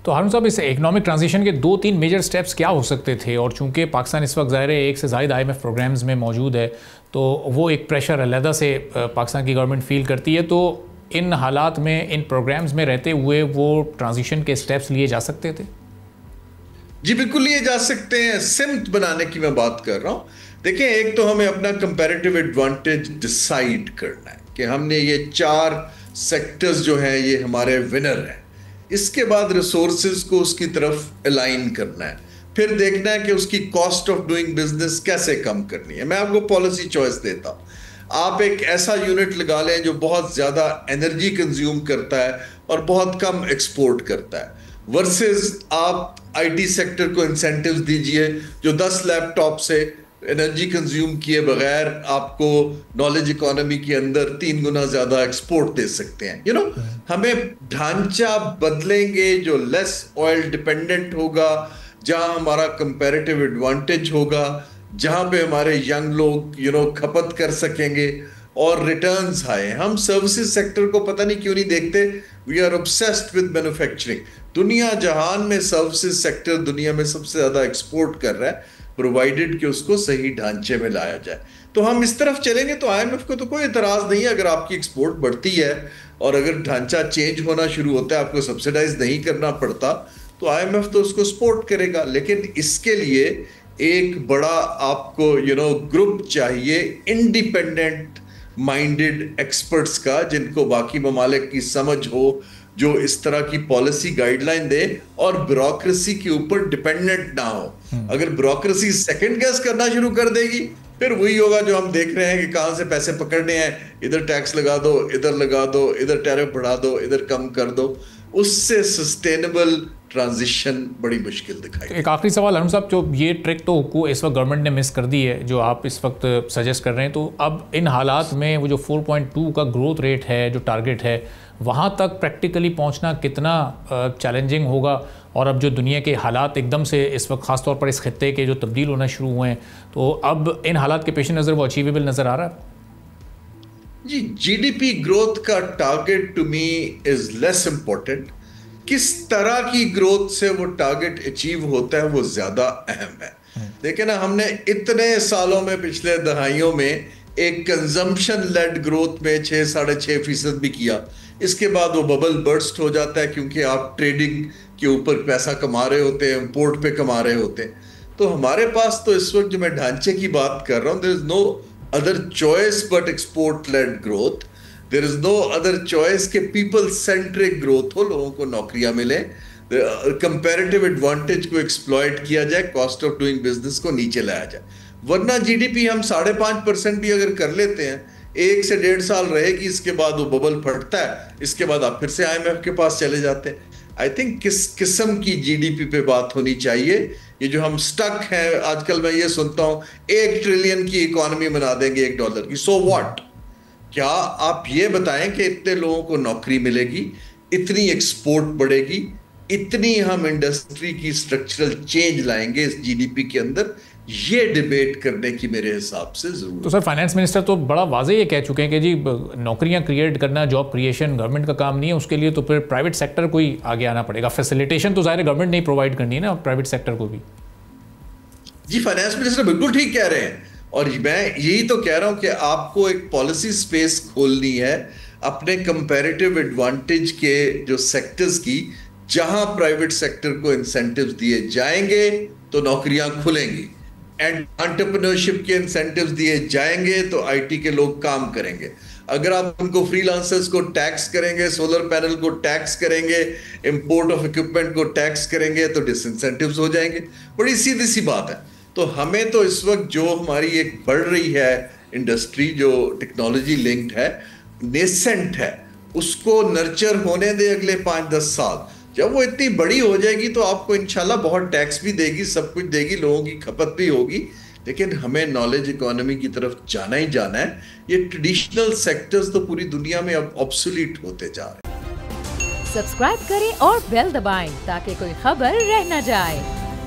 تو ہارون صاحب، اس economic transition کے 2-3 میجر سٹیپس کیا ہو سکتے تھے؟ اور چونکہ پاکستان اس وقت ظاہر ہے ایک سے زائد IMF پروگرامز میں موجود ہے، تو وہ ایک پریشر علیحدہ سے پاکستان کی گورنمنٹ فیل کرتی ہے، تو ان حالات میں ان پروگرامز میں رہتے ہوئے وہ ٹرانزیشن کے سٹیپس لیے جا سکتے تھے؟ جی بالکل لیے جا سکتے ہیں. سمت بنانے کی میں بات کر رہا ہوں. دیکھیں، ایک تو ہمیں اپنا کمپیریٹیو ایڈوانٹیج ڈیسائیڈ کرنا ہے کہ ہم نے یہ 4 سیکٹرز جو ہیں یہ ہمارے ونر ہیں. اس کے بعد ریسورسز کو اس کی طرف الائن کرنا ہے. پھر دیکھنا ہے کہ اس کی کاسٹ آف ڈوئنگ بزنس کیسے کم کرنی ہے. میں آپ کو پالیسی چوائس دیتا ہوں. آپ ایک ایسا یونٹ لگا لیں جو بہت زیادہ انرجی کنزیوم کرتا ہے اور بہت کم ایکسپورٹ کرتا ہے، ورسز آپ IT سیکٹر کو انسینٹیوز دیجئے جو 10 لیپ ٹاپ سے انرجی کنزیوم کیے بغیر آپ کو نالج اکانومی کے اندر 3 گنا زیادہ ایکسپورٹ دے سکتے ہیں. ہمیں ڈھانچہ بدلیں گے جو لیس آئل ڈیپینڈنٹ ہوگا، جہاں ہمارا کمپیریٹیو ایڈوانٹیج ہوگا، جہاں پہ ہمارے ینگ لوگ کھپت کر سکیں گے اور ریٹرنز آئے. ہم سروسز سیکٹر کو پتہ نہیں کیوں نہیں دیکھتے. We are obsessed with manufacturing. دنیا جہان میں سروسز سیکٹر دنیا میں سب سے زیادہ ایکسپورٹ کر رہا ہے، پرووائڈڈ کہ اس کو صحیح ڈھانچے میں لایا جائے. تو ہم اس طرف چلیں گے تو IMF کو تو کوئی اعتراض نہیں ہے اگر آپ کی ایکسپورٹ بڑھتی ہے اور اگر ڈھانچہ چینج ہونا شروع ہوتا ہے، آپ کو سبسیڈائز نہیں کرنا پڑتا، تو IMF تو اس کو سپورٹ کرے گا. لیکن اس کے لیے ایک بڑا آپ کو گروپ چاہیے انڈیپینڈنٹ مائنڈڈ ایکسپرٹس کا، جن کو باقی ممالک کی سمجھ ہو، جو اس طرح کی پالیسی گائیڈ لائن دے اور بیوروکریسی کے اوپر ڈیپینڈنٹ نہ ہو. اگر بیوروکریسی سیکنڈ گیس کرنا شروع کر دے گی، پھر وہی ہوگا جو ہم دیکھ رہے ہیں کہ کہاں سے پیسے پکڑنے ہیں، ادھر ٹیکس لگا دو، ادھر لگا دو، ادھر ٹیرف بڑھا دو، ادھر کم کر دو. اس سے سسٹینیبل ٹرانزیشن بڑی مشکل دکھائی. ایک آخری سوال ہارون صاحب، جو یہ ٹرک تو اس وقت گورنمنٹ نے مس کر دی ہے جو آپ اس وقت سجیسٹ کر رہے ہیں، تو اب ان حالات میں وہ جو 4.2 کا گروتھ ریٹ ہے جو ٹارگٹ ہے، وہاں تک پریکٹیکلی پہنچنا کتنا چیلنجنگ ہوگا؟ اور اب جو دنیا کے حالات ایک دم سے اس وقت خاص طور پر اس خطے کے جو تبدیل ہونا شروع ہوئے ہیں، تو اب ان حالات کے پیش نظر وہ اچیویبل نظر آ رہا ہے؟ جی GDP گروتھ کا target to me is less important. کس طرح کی گروتھ سے وہ ٹارگٹ اچیو ہوتا ہے وہ زیادہ اہم ہے. دیکھیں نا، ہم نے اتنے سالوں میں پچھلے دہائیوں میں ایک کنزمپشن لیڈ گروتھ میں 6-6.5% بھی کیا. اس کے بعد وہ ببل برسٹ ہو جاتا ہے کیونکہ آپ ٹریڈنگ کے اوپر پیسہ کما رہے ہوتے ہیں، امپورٹ پہ کما رہے ہوتے ہیں. تو ہمارے پاس تو اس وقت جو میں ڈھانچے کی بات کر رہا ہوں، there is no other choice but export led growth. There is no other choice کہ people centric growth ہو، لوگوں کو نوکریاں ملیں، comparative advantage کو exploit کیا جائے، cost of doing business کو نیچے لایا جائے. ورنہ GDP ہم 5.5% بھی اگر کر لیتے ہیں، 1 سے 1.5 سال رہے گی، اس کے بعد وہ ببل پھٹتا ہے، اس کے بعد آپ پھر سے IMF کے پاس چلے جاتے ہیں. آئی تھنک کس قسم کی GDP پہ بات ہونی چاہیے. یہ جو ہم سٹک ہیں، آج کل میں یہ سنتا ہوں 1 ٹریلین کی اکانومی بنا دیں گے $1 کی. So what? کیا آپ یہ بتائیں کہ اتنے لوگوں کو نوکری ملے گی، اتنی ایکسپورٹ بڑھے گی، اتنی ہم انڈسٹری کی اسٹرکچرل چینج لائیں گے اس GDP کے اندر؟ یہ ڈیبیٹ کرنے کی میرے حساب سے ضرورت. تو سر، فائنانس منسٹر تو بڑا واضح یہ کہہ چکے ہیں کہ جی نوکریاں کریٹ کرنا، جاب کریشن گورنمنٹ کا کام نہیں ہے، اس کے لیے تو پھر پرائیویٹ سیکٹر کو ہی آگے آنا پڑے گا. فیسیلیٹیشن تو ظاہر گورنمنٹ نہیں پرووائڈ کرنی ہے نا پرائیویٹ سیکٹر کو بھی. جی فائنانس منسٹر بالکل ٹھیک کہہ رہے ہیں، اور میں یہی تو کہہ رہا ہوں کہ آپ کو ایک پالیسی سپیس کھولنی ہے اپنے کمپیریٹیو ایڈوانٹیج کے جو سیکٹرز کی، جہاں پرائیویٹ سیکٹر کو انسینٹیوز دیے جائیں گے تو نوکریاں کھلیں گی، اینڈ انٹرپرینورشپ کے انسینٹیوز دیے جائیں گے تو IT کے لوگ کام کریں گے. اگر آپ ان کو فری لانسرز کو ٹیکس کریں گے، سولر پینل کو ٹیکس کریں گے، امپورٹ آف اکوپمنٹ کو ٹیکس کریں گے تو ڈس انسینٹیوز ہو جائیں گے. بڑی سیدھی سی بات ہے. تو ہمیں تو اس وقت جو ہماری ایک بڑھ رہی ہے انڈسٹری جو ٹیکنالوجی لنکڈ ہے، نیسنٹ ہے، اس کو نرچر ہونے دے اگلے 5-10 سال. جب وہ اتنی بڑی ہو جائے گی تو آپ کو انشاءاللہ بہت ٹیکس بھی دے گی، سب کچھ دے گی، لوگوں کی کھپت بھی ہوگی. لیکن ہمیں نالج اکانومی کی طرف جانا ہی جانا ہے. یہ ٹریڈیشنل سیکٹرز تو پوری دنیا میں اب آبسولیٹ ہوتے جا رہے ہیں. سبسکرائب کریں اور بیل دبائیں تاکہ کوئی خبر رہ نہ جائے.